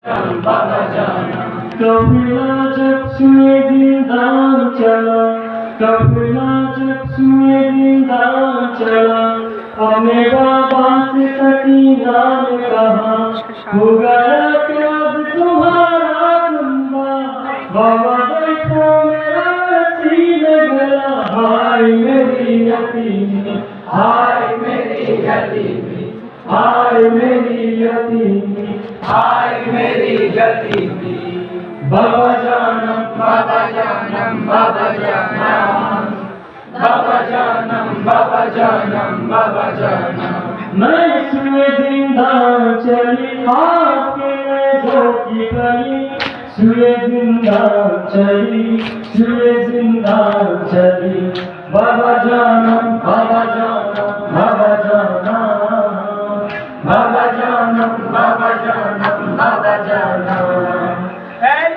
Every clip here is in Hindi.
बाबा जाना कफिला जब सुए जिंदान चला, कफिला जब सुए जिंदान चला, हमने बाबा से सकीना ने कहा, हो गया कि अब तुम्हारा कुंबा, बाबा देखो मेरा सीने गला, हाय मेरी यतीमी, हाय मेरी यतीमी, हाय मेरी यतीमी, हाय मेरी यतीमी। बाबा जानम, बाबा जानम, बाबा जानम, बाबा जानम, बाबा जानम, बाबा जानम। मैं सुए जिंदान चली आपके नेज़ों की गली, सुए जिंदान चली, सुए जिंदान चली। बाबा जानम, बाबा जानम, बाबा जानम, बाबा जानम, बाबा जानम, बाबा जानम।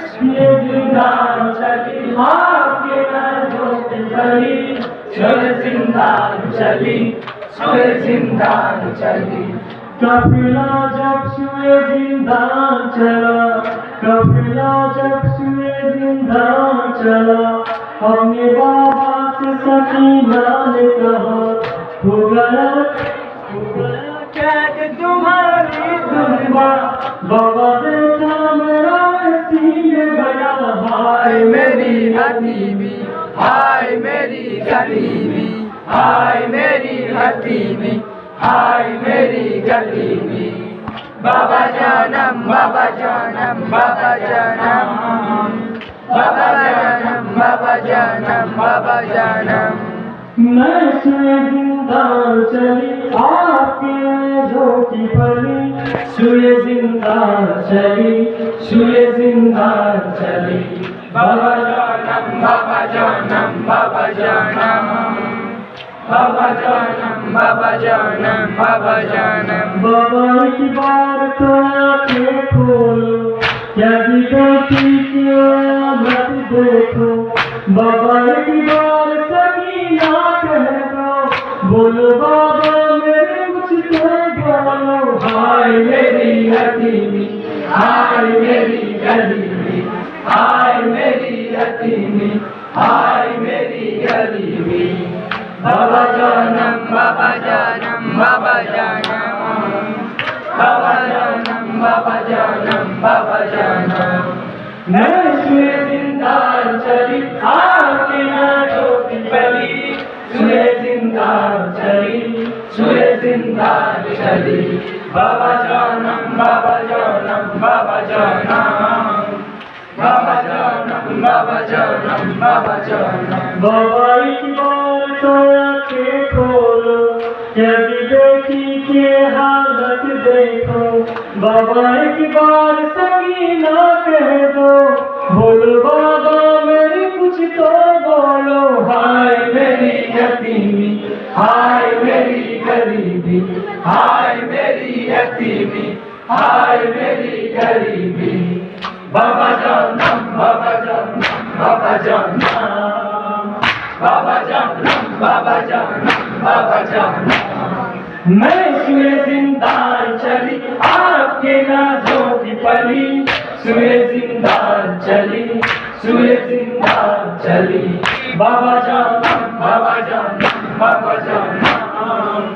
सुए जिंदान चली आपके नेज़ों की गली, सुए जिंदान चली, सुए जिंदान चली। कफिला जब सुए जिंदान चला, कफिला जब सुए जिंदान चला, हमने बाबा से सकीना ने कहा, हो गया कैद तुम्हारी दुनिया, बाबा देखा मेरा सीने गया, हाय मेरी हतीमी, हाय मेरी गरीबी, हाय मेरी हतीमी, हाय मेरी गरीबी। बाबा जानम, बाबा जानम, बाबा जानम, बाबा जानम, बाबा जानम, बाबा जानम। मैं सुए जिंदान चली आपके नेज़ों की पली, सुए जिंदान चली, सुए जिंदान चली। बाबा जानम, बाबा जानम, बाबा जानम, बाबा जानम, बाबा जानम, बाबा जानम। बाबा की बार तो आंखें खोलो, यदि बेटी की आमद देखो, बाबा की बार सकीना कह दो, बोलो बाबा मेरे कुछ तो बोलो, हाय मेरी यतीमी, हाय मेरी गरीबी, हाय मेरी यतीमी, हाय मेरी गरीबी। बाबा जानम, बाबा जानम, बाबा जानम, बाबा जानम, बाबा जानम, बाबा जानम। मैं सुए जिंदान चली आपके नेज़ों की गली, सुए जिंदान चली, सुए जिंदान चली। बाबा जानम, बाबा जानम, बाबा जानम, बाबा जानम, बाबा जानम, बाबा जानम। बाबा की बार तो आंखें खोलो, यदि बेटी की हालत देखो, बाबा की बार सकीना कह दो, बोलो बाबा मेरी कुछ तो बोलो, हाय मेरी यतीमी, हाय मेरी गरीबी, हाय मेरी यतीमी, हाय मेरी गरीबी। बाबा जानम, बाबा जानम, बाबा जानम, बाबा जानम, बाबा जानम, बाबा जानम। मैं सुए जिंदान चली आपके नेज़ों की पली, सुए जिंदान चली, सुए जिंदान चली। बाबा जानम, बाबा जानम, बाबा जानम,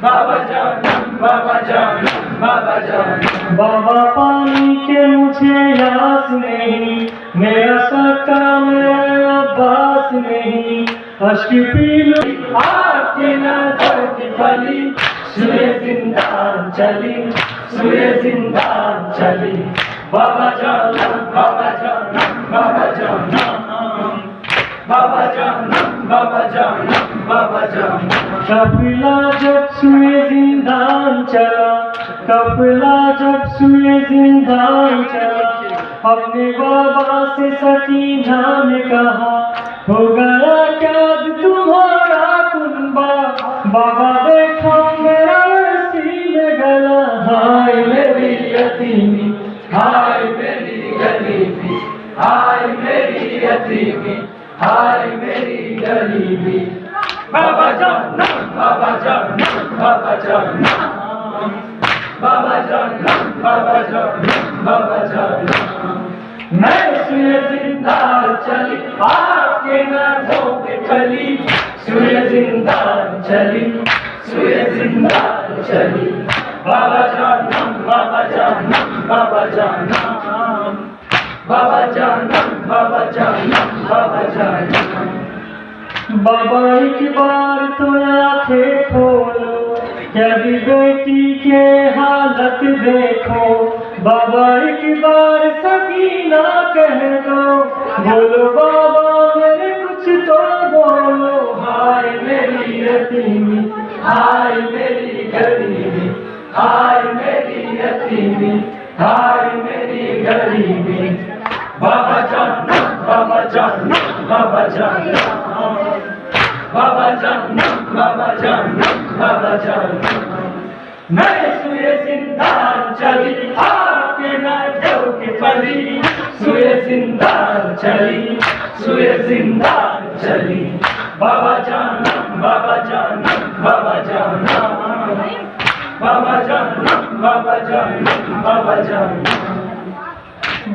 बाबा जानम, बाबा जानम, बाबा जानम। बाबा पानी के मुझे यास नहीं, मेरा सका मेरा अब्बास नहीं, अश्क पी लो आपके नेज़ों की पली, सुए जिंदान चली, सुए जिंदान चली। बाबा जानम, बाबा जानम, बाबा जानम, बाबा जानम, बाबा जानम, बाबा जानम। कफिला जब सुए जिंदान चला, कफिला जब सुए जिंदान चला, अपने बाबा से सकीना ने कहा, हो गया कैद तुम्हारा कुंबा, बाबा देखो मेरा सीने गला, हाय मेरी यतीमी, हाय मेरी गरीबी, हाय मेरी यतीमी, हाय मेरी गरीबी। बाबा जानम, बाबा जानम, बाबा जानम, बाबा जानम, बाबा जान बाबा जान मैं सुए जिंदा चली आपके नाथों पे चली सुए जिंदा चली सुए जिंदा चली बाबा जान बाबा जान बाबा जान बाबा जान बाबा जान बाबा जान बाबा एक बार तो आंखें खोलो यदि बेटी के हालत देखो बाबा एक बार सकीना कह दो बोलो बाबा मेरे कुछ तो बोलो हाय मेरी यतीमी हाय मेरी गरीबी हाय मेरी यतीमी हाय मेरी गरीबी बाबा जान बाबा जान बाबा जान बाबा जान बाबा जान बाबा जान मैं सुए जिंदा चली आपके नाथों की पली सुए जिंदा चली सुए जिंदा चली बाबा जान बाबा जान बाबा जान बाबा जान बाबा जान बाबा जान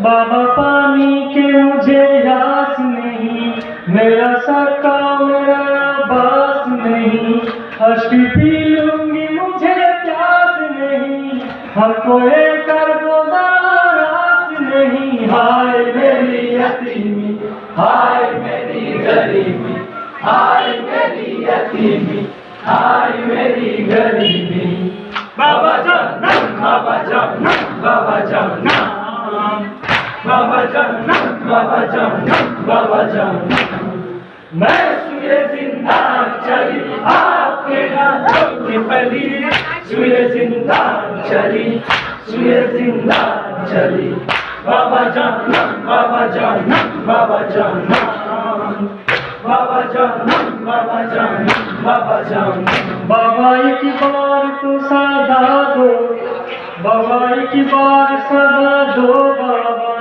बाबा पानी के मुझे यास नहीं मेरा सका मेरा बास नहीं अश्क पी लूंगी मुझे प्यास नहीं हमको कर दो रास नहीं हाय मेरी यतीमी हाय मेरी गरीबी हाय मेरी यतीमी हाय मेरी गरीबी बाबा जान बाबा जान बाबा जान बाबा जान बाबा जान बाबा जान मैं सुए जिंदा चली आपके नाथों की पली सुए जिंदा चली सुए जिंदा चली बाबा जान बाबा जान बाबा जान बाबा जान बाबा जान बाबा जान बाबा एक बार तो सदा दो बाबा एक बार सदा दो बाबा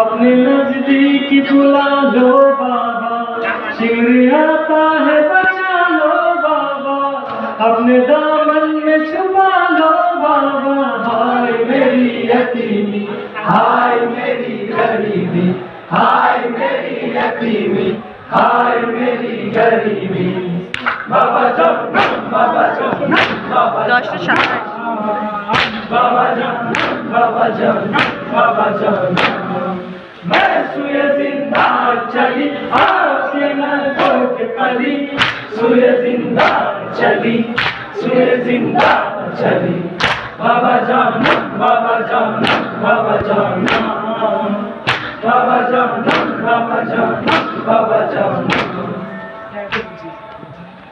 अपने नजदीक बुला लो बाबा शिविर आता है बचा लो बाबा अपने दामन में छुपा लो बाबा हाय मेरी यतीमी हाय मेरी गरीबी हाय मेरी यतीमी हाय मेरी गरीबी बाबा जान बाबा जान बाबा जान बाबा जान बाबा जान बाबा जान मैं सुए जिंदा चली आपके नाथों के पली सुए जिंदा चली सुए जिंदा चली बाबा जान बाबा जान बाबा जान बाबा जान बाबा जान बाबा